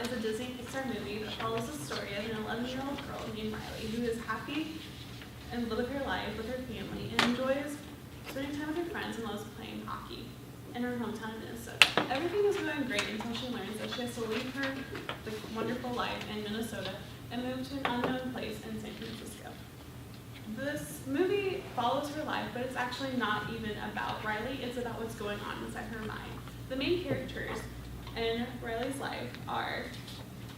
is a Disney Pixar movie that follows the story of an 11-year-old girl named Riley who is happy and lives her life with her family and enjoys spending time with her friends and loves playing hockey in her hometown of Minnesota. Everything is going great until she learns that she has to leave her wonderful life in Minnesota and move to an unknown place in San Francisco. This movie follows her life, but it's actually not even about Riley. It's about what's going on inside her mind. The main characters in Riley's life are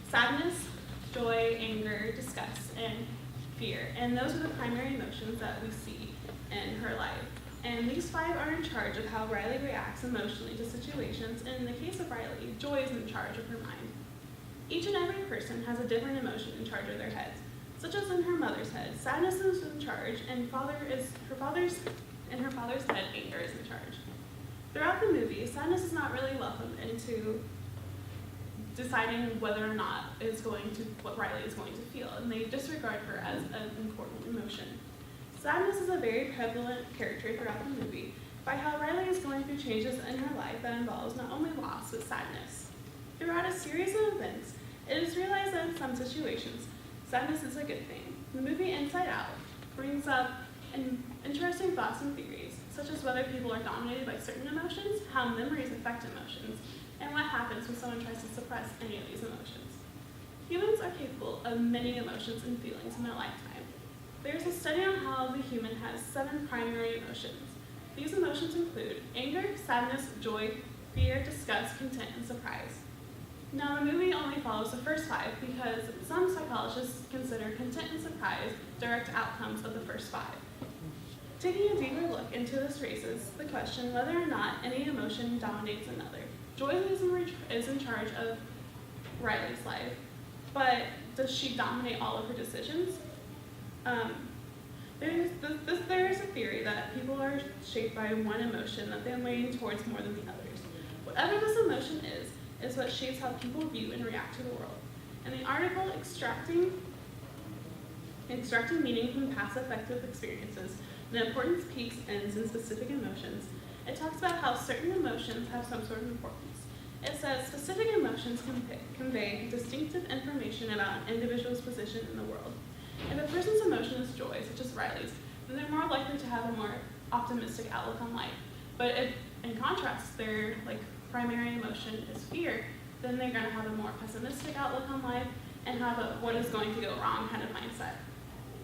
sadness, joy, anger, disgust, and fear. And those are the primary emotions that we see in her life. And these 5 are in charge of how Riley reacts emotionally to situations. And in the case of Riley, joy is in charge of her mind. Each and every person has a different emotion in charge of their heads, such as in her mother's head, sadness is in charge, and her father's head, anger is in charge. Throughout the movie, sadness is not really welcomed into deciding whether or not what Riley is going to feel, and they disregard her as an important emotion. Sadness is a very prevalent character throughout the movie by how Riley is going through changes in her life that involves not only loss, but sadness. Throughout a series of events, it is realized that in some situations, sadness is a good thing. The movie Inside Out brings up interesting thoughts and theories, such as whether people are dominated by certain emotions, how memories affect emotions, and what happens when someone tries to suppress any of these emotions. Humans are capable of many emotions and feelings in their lifetime. There's a study on how the human has 7 primary emotions. These emotions include anger, sadness, joy, fear, disgust, content, and surprise. Now, the movie only follows the first 5 because some psychologists consider content and surprise direct outcomes of the first 5. Taking a deeper look into this raises the question whether or not any emotion dominates another. Joy is in charge of Riley's life, but does she dominate all of her decisions? There is a theory that people are shaped by one emotion that they lean towards more than the others. Whatever this emotion is what shapes how people view and react to the world. In the article Extracting Meaning from Past Affective Experiences, the importance, peaks, ends, and specific emotions, it talks about how certain emotions have some sort of importance. It says specific emotions convey distinctive information about an individual's position in the world. If a person's emotion is joy, such as Riley's, then they're more likely to have a more optimistic outlook on life. But if, in contrast, their primary emotion is fear, then they're going to have a more pessimistic outlook on life and have a what is going to go wrong kind of mindset.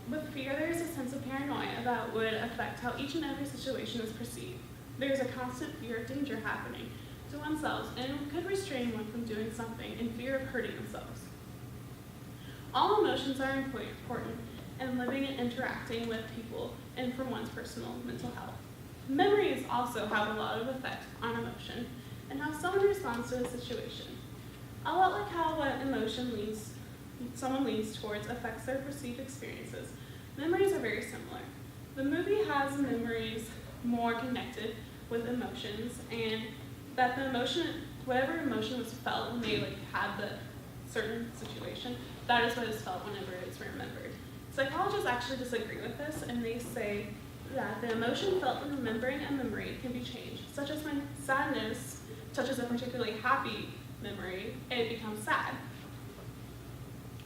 With fear, there is a sense of paranoia that would affect how each and every situation is perceived. There is a constant fear of danger happening to oneself and could restrain one from doing something in fear of hurting themselves. All emotions are important in living and interacting with people and for one's personal mental health. Memories also have a lot of effect on emotion and how someone responds to a situation. A lot like how what emotion someone leans towards affects their perceived experiences, memories are very similar. The movie has memories more connected with emotions, and that whatever emotion was felt when they had the certain situation, that is what is felt whenever it's remembered. Psychologists actually disagree with this, and they say that the emotion felt when remembering a memory can be changed, such as when sadness touches a particularly happy memory, it becomes sad.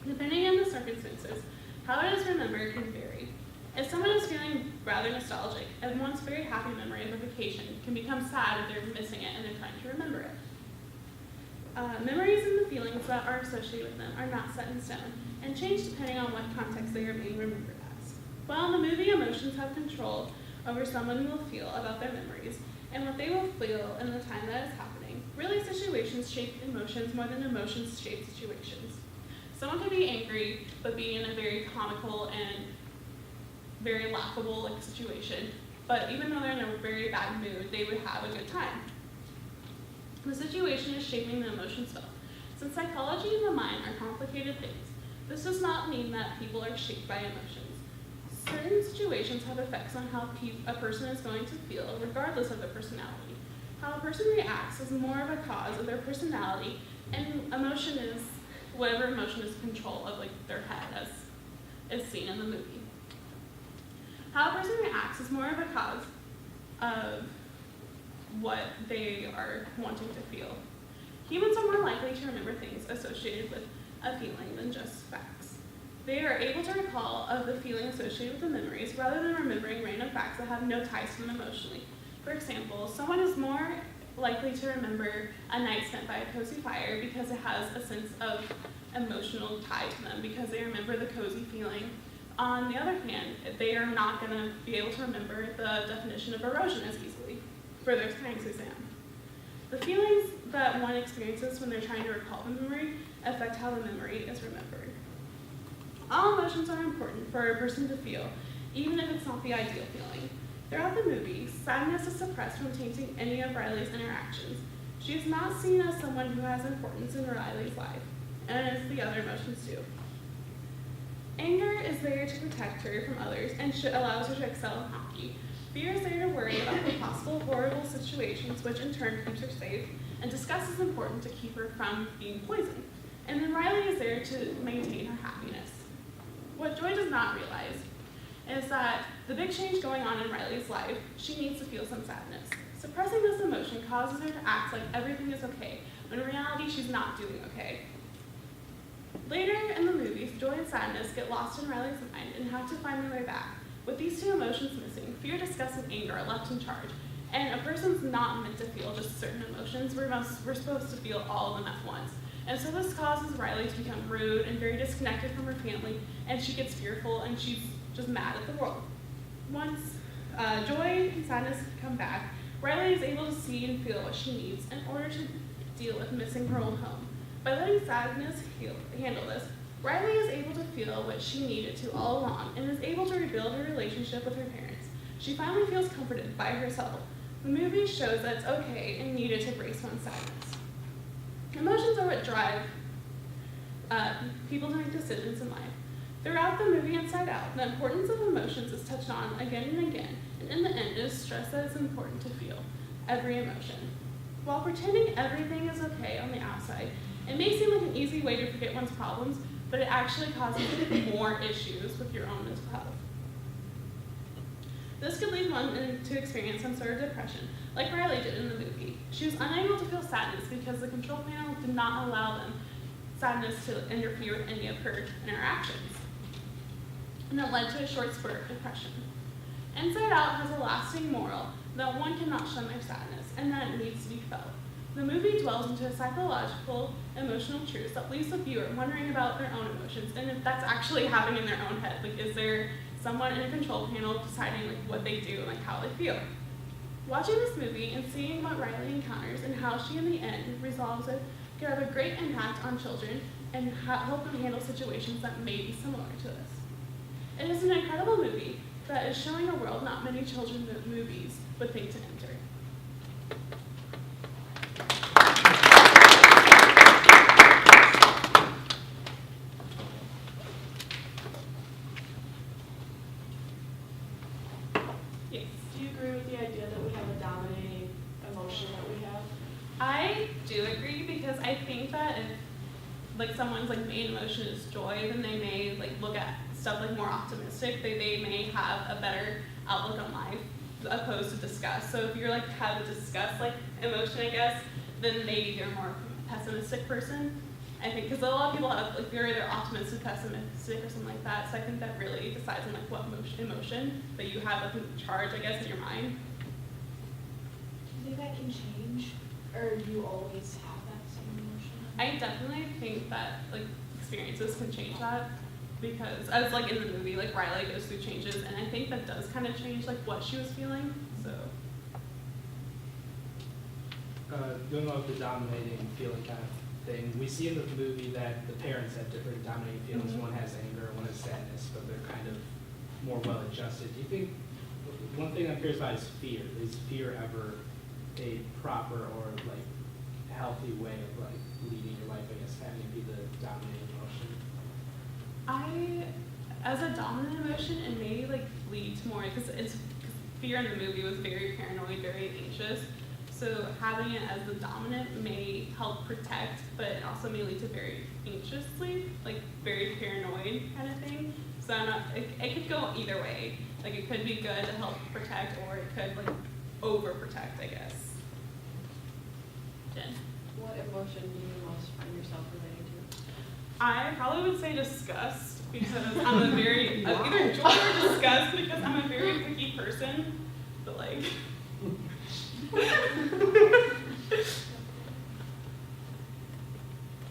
Depending on the circumstances, how it is remembered can vary. If someone is feeling rather nostalgic, a once very happy memory of a vacation can become sad if they're missing it and they're trying to remember it. Memories and the feelings that are associated with them are not set in stone and change depending on what context they are being remembered as. While in the movie, emotions have control over someone will feel about their memories and what they will feel in the time that is happening. Really, situations shape emotions more than emotions shape situations. Someone can be angry, but be in a very comical and very laughable situation, but even though they're in a very bad mood, they would have a good time. The situation is shaping the emotions felt. Since psychology and the mind are complicated things, this does not mean that people are shaped by emotions. Certain situations have effects on how a person is going to feel regardless of their personality. How a person reacts is more of a cause of their personality, and emotion is whatever emotion is control of their head, as is seen in the movie. How a person reacts is more of a cause of what they are wanting to feel. Humans are more likely to remember things associated with a feeling than just facts. They are able to recall of the feeling associated with the memories rather than remembering random facts that have no ties to them emotionally. For example, someone is more likely to remember a night spent by a cozy fire because it has a sense of emotional tie to them, because they remember the cozy feeling. On the other hand, they are not going to be able to remember the definition of erosion as easily for their science exam. The feelings that one experiences when they're trying to recall the memory affect how the memory is remembered. All emotions are important for a person to feel, even if it's not the ideal feeling. Throughout the movie, sadness is suppressed when tainting any of Riley's interactions. She is not seen as someone who has importance in Riley's life, and as the other emotions do. Anger is there to protect her from others and allows her to excel in hockey. Fear is there to worry about the possible horrible situations, which in turn keeps her safe, and disgust is important to keep her from being poisoned. And then Riley is there to maintain her happiness. What Joy does not realize is that the big change going on in Riley's life, she needs to feel some sadness. Suppressing this emotion causes her to act like everything is okay, when in reality she's not doing okay. Later in the movies, joy and sadness get lost in Riley's mind and have to find their way back. With these two emotions missing, fear, disgust, and anger are left in charge. And a person's not meant to feel just certain emotions. We're supposed to feel all of them at once. And so this causes Riley to become rude and very disconnected from her family, and she gets fearful and she's just mad at the world. Once joy and sadness come back, Riley is able to see and feel what she needs in order to deal with missing her old home. By letting sadness handle this, Riley is able to feel what she needed to all along and is able to rebuild her relationship with her parents. She finally feels comforted by herself. The movie shows that it's okay and needed to embrace one's sadness. Emotions are what drive people to make decisions in life. Throughout the movie Inside Out, the importance of emotions is touched on again and again, and in the end, it is stressed that it's important to feel every emotion. While pretending everything is okay on the outside, it may seem like an easy way to forget one's problems, but it actually causes more issues with your own mental health. This could lead one to experience some sort of depression, like Riley did in the movie. She was unable to feel sadness because the control panel did not allow them sadness to interfere with any of her interactions. And it led to a short spurt of depression. Inside Out has a lasting moral that one cannot shun their sadness and that it needs to be felt. The movie dwells into a psychological, emotional truth that leaves the viewer wondering about their own emotions and if that's actually happening in their own head. Like, is there someone in a control panel deciding like what they do and like how they feel? Watching this movie and seeing what Riley encounters and how she in the end resolves it can have a great impact on children and help them handle situations that may be similar to this. It is an incredible movie that is showing a world not many children's movies would think to enter. Yes. Do you agree with the idea that we have a dominating emotion that we have? I do agree, because I think that if like someone's like main emotion is joy, then they may like look at stuff like more optimistic. They may have a better outlook on life opposed to disgust. So if you're like have a disgust like emotion, I guess, then maybe you're more of a pessimistic person. I think because a lot of people have like they're either optimistic, pessimistic, or something like that. So I think that really decides on like what emotion that you have like in charge, I guess, in your mind. Do you think that can change, or do you always have that same emotion? I definitely think that like experiences can change that, because as like in the movie, like Riley goes through changes, and I think that does kind of change like what she was feeling. So going on with the dominating feeling kind of thing, we see in the movie that the parents have different dominating feelings. Mm-hmm. One has anger, one has sadness, but they're kind of more well adjusted. Do you think one thing I'm curious about is fear? Is fear ever a proper or like healthy way of like leading your life? I guess having it be the dominating emotion. as a dominant emotion, it may like lead to more, because fear in the movie was very paranoid, very anxious. So having it as the dominant may help protect, but it also may lead to very anxiously, like very paranoid kind of thing. So it could go either way. Like it could be good to help protect, or it could like overprotect, I guess. Jen? What emotion do you most find yourself relating to? I probably would say disgust because I'm a very, either joy or disgust because I'm a very picky person, but like.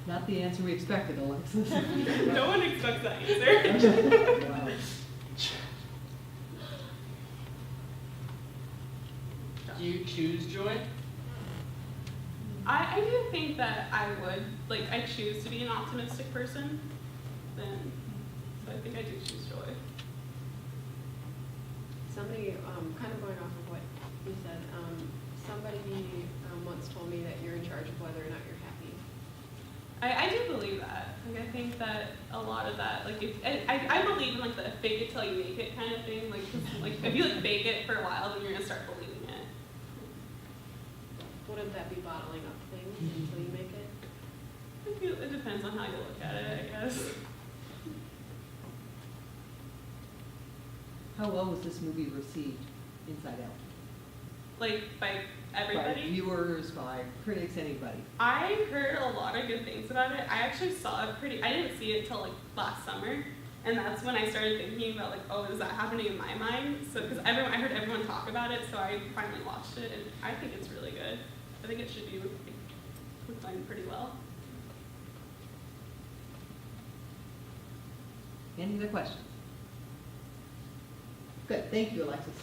Not the answer we expected, Alexis. No one expects that answer. Wow. Do you choose joy? I do think that I would, like, I choose to be an optimistic person, then, so I think I do choose joy. Somebody, kind of going off of what you said, somebody once told me that you're in charge of whether or not you're happy. I do believe that. Like, I think that a lot of that, like, if, I believe in, like, the fake it till you make it kind of thing. Like, 'cause, like, if you, like, fake it for a while, then you're going to start believing it. Wouldn't that be bottling up things until you make it? I feel it depends on how you look at it, I guess. How well was this movie received inside out? Like, by By everybody. viewers, by critics, anybody? I heard a lot of good things about it. I actually saw it I didn't see it till, like, last summer. And that's when I started thinking about, like, oh, is that happening in my mind? So, because I heard everyone talk about it, so I finally watched it, and I think it's really good. I think it should be reclaimed pretty well. Any other questions? Good, thank you, Alexis.